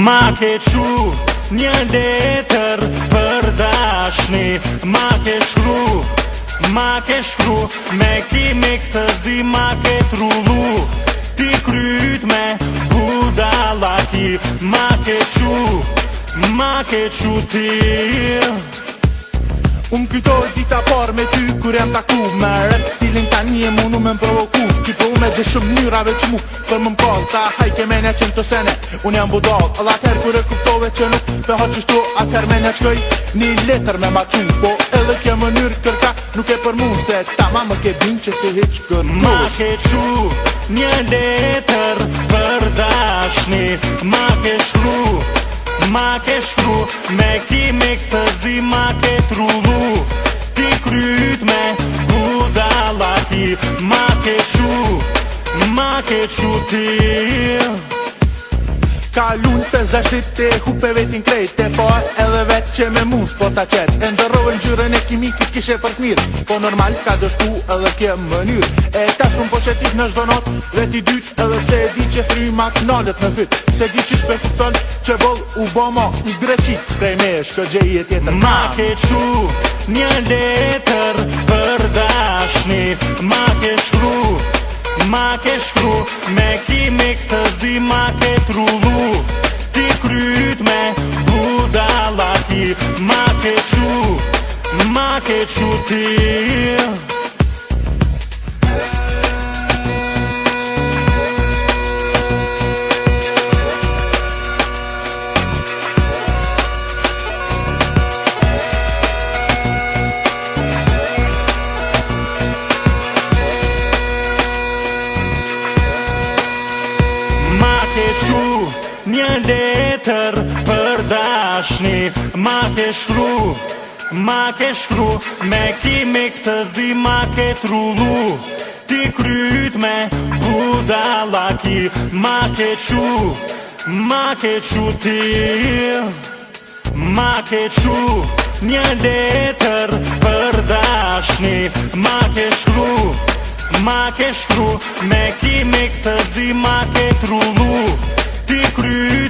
Ma ke qu një letër për dashni, ma ke shkru me kimik të zi, ma ke trullu ti kryt me budallaki. Ma ke qu ti. Unë kujtoj dita par me ty kur jam taku me rap stilin tani e munu me m'provoku. Ki po me zhe shumë njërave që mu për më m'kall ta hajke menja 100 sene. Unë jam budall edhe atëher kur e kuptove që nuk pe ha qështu atëher menja qkoj një letër me ma qu. Po edhe kje mënyrë kërka nuk e për mu se ta ma më ke bin që si hiq kërkush. Ma ke qu një letër për dashni, ma ke shkru me kimik të zi, ma ke trullu ti kryt me budallaki. Ma ke qu ti. Ka lunë të zashtit e hupe vetin krejt e po edhe vet që me mu s'po ta qet. E ndërrove njërën e kimikit kishe për t'mirë, po normal ka dështu edhe kje mënyrë. E ta shumë po shetit në zdo not veti dyt edhe pse e di që frymat nalet në fyt. Se di që s'pe kupton që boll u boma i greqit prej me shko gjeje tjetër. Ma ke qu një letër për dashni, ma ke shkru me kimik të zi, ma ke trullu ti kryt me budallaki. Ma ke qu ti. Ma ke qu një letër për dashni, ma ke shkru me kimik të zi, ma ke trullu ti kryt me budallaki. Ma ke qu ti. Ma ke qu një letër për dashni, ma ke shkru me kimik të zi, ma ke trullu ti kryt